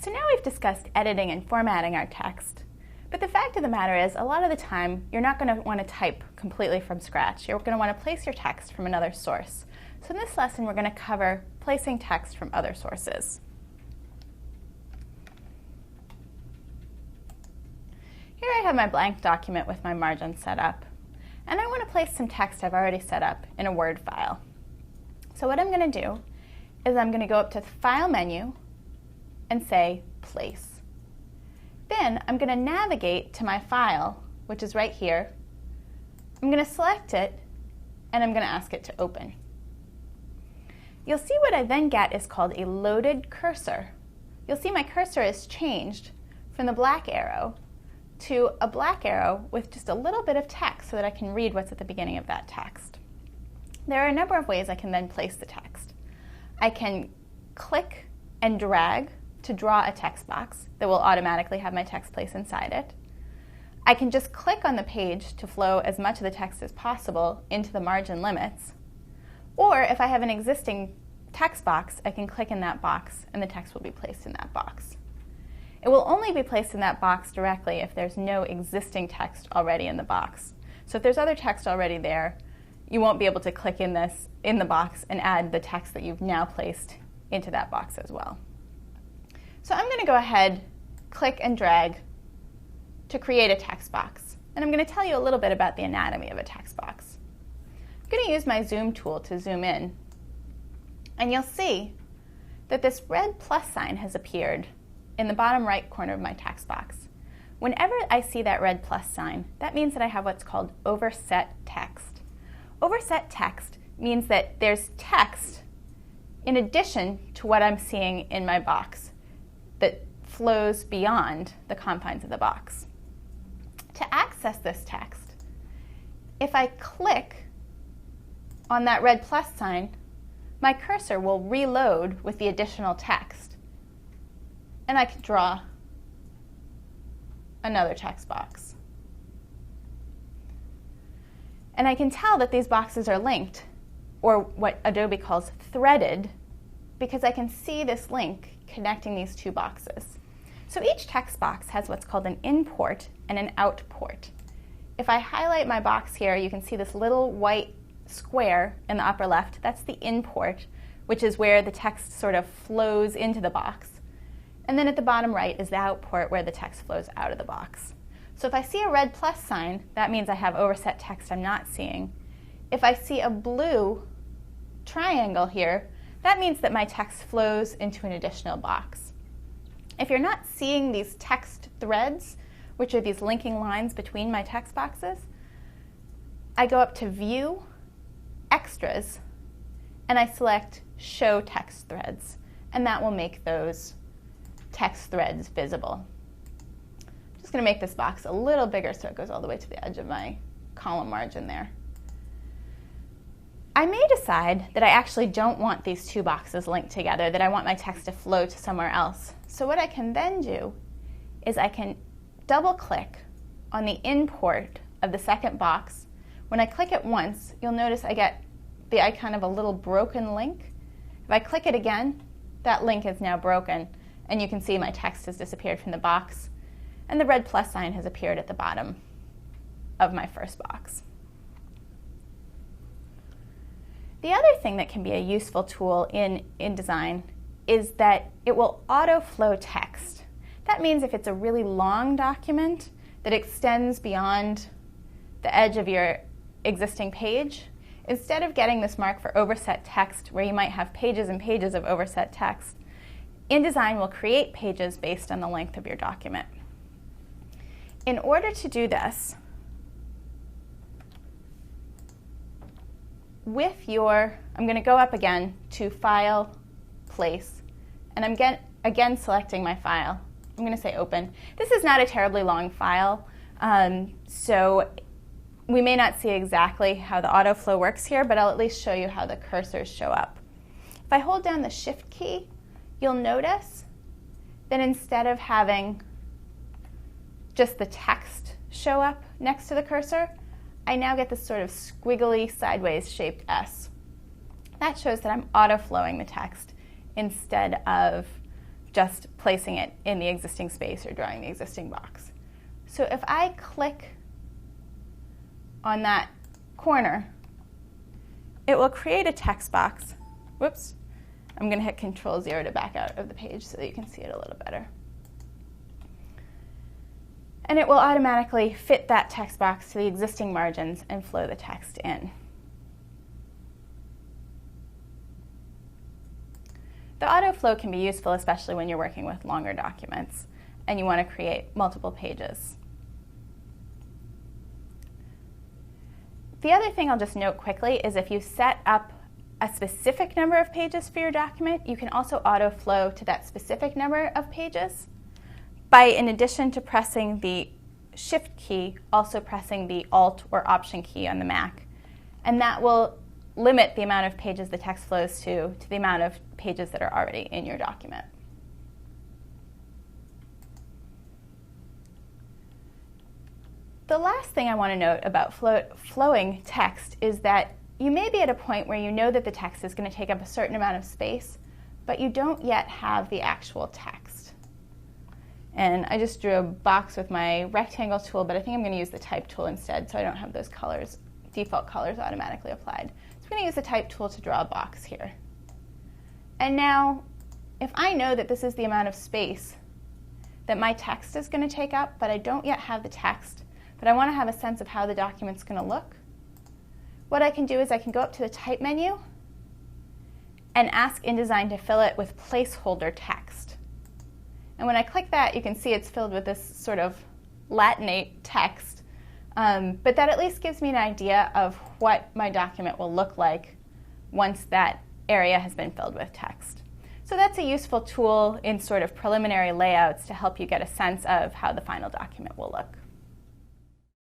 So now we've discussed editing and formatting our text. But the fact of the matter is, a lot of the time, you're not going to want to type completely from scratch. You're going to want to place your text from another source. So in this lesson, we're going to cover placing text from other sources. Here I have my blank document with my margin set up. And I want to place some text I've already set up in a Word file. So what I'm going to do is I'm going to go up to the File menu and say Place. Then I'm going to navigate to my file, which is right here. I'm going to select it, and I'm going to ask it to open. You'll see what I then get is called a loaded cursor. You'll see my cursor is changed from the black arrow to a black arrow with just a little bit of text so that I can read what's at the beginning of that text. There are a number of ways I can then place the text. I can click and drag to draw a text box that will automatically have my text placed inside it. I can just click on the page to flow as much of the text as possible into the margin limits. Or if I have an existing text box, I can click in that box and the text will be placed in that box. It will only be placed in that box directly if there's no existing text already in the box. So if there's other text already there, you won't be able to click in the box and add the text that you've now placed into that box as well. So I'm going to go ahead, click and drag to create a text box. And I'm going to tell you a little bit about the anatomy of a text box. I'm going to use my zoom tool to zoom in. And you'll see that this red plus sign has appeared in the bottom right corner of my text box. Whenever I see that red plus sign, that means that I have what's called overset text. Overset text means that there's text in addition to what I'm seeing in my box that flows beyond the confines of the box. To access this text, if I click on that red plus sign, my cursor will reload with the additional text, and I can draw another text box. And I can tell that these boxes are linked, or what Adobe calls threaded, because I can see this link connecting these two boxes. So each text box has what's called an in port and an out port. If I highlight my box here, you can see this little white square in the upper left. That's the in port, which is where the text sort of flows into the box. And then at the bottom right is the out port where the text flows out of the box. So if I see a red plus sign, that means I have overset text I'm not seeing. If I see a blue triangle here, that means that my text flows into an additional box. If you're not seeing these text threads, which are these linking lines between my text boxes, I go up to View, Extras, and I select Show Text Threads, and that will make those text threads visible. I'm just going to make this box a little bigger so it goes all the way to the edge of my column margin there. I may decide that I actually don't want these two boxes linked together, that I want my text to flow to somewhere else. So what I can then do is I can double-click on the in port of the second box. When I click it once, you'll notice I get the icon of a little broken link. If I click it again, that link is now broken, and you can see my text has disappeared from the box, and the red plus sign has appeared at the bottom of my first box. The other thing that can be a useful tool in InDesign is that it will auto-flow text. That means if it's a really long document that extends beyond the edge of your existing page, instead of getting this mark for overset text where you might have pages and pages of overset text, InDesign will create pages based on the length of your document. In order to do this, I'm going to go up again to File, Place, and I'm again selecting my file. I'm going to say Open. This is not a terribly long file, so we may not see exactly how the autoflow works here, but I'll at least show you how the cursors show up. If I hold down the Shift key, you'll notice that instead of having just the text show up next to the cursor, I now get this sort of squiggly sideways shaped S. That shows that I'm auto-flowing the text instead of just placing it in the existing space or drawing the existing box. So if I click on that corner, it will create a text box. Whoops. I'm going to hit Control-0 to back out of the page so that you can see it a little better. And it will automatically fit that text box to the existing margins and flow the text in. The autoflow can be useful, especially when you're working with longer documents and you want to create multiple pages. The other thing I'll just note quickly is if you set up a specific number of pages for your document, you can also autoflow to that specific number of pages by, in addition to pressing the Shift key, also pressing the Alt or Option key on the Mac. And that will limit the amount of pages the text flows to the amount of pages that are already in your document. The last thing I want to note about flowing text is that you may be at a point where you know that the text is going to take up a certain amount of space, but you don't yet have the actual text. And I just drew a box with my rectangle tool, but I think I'm going to use the type tool instead so I don't have those colors, default colors automatically applied. So I'm going to use the type tool to draw a box here. And now, if I know that this is the amount of space that my text is going to take up, but I don't yet have the text, but I want to have a sense of how the document's going to look, what I can do is I can go up to the Type menu and ask InDesign to fill it with placeholder text. And when I click that, you can see it's filled with this sort of Latinate text, but that at least gives me an idea of what my document will look like once that area has been filled with text. So that's a useful tool in sort of preliminary layouts to help you get a sense of how the final document will look.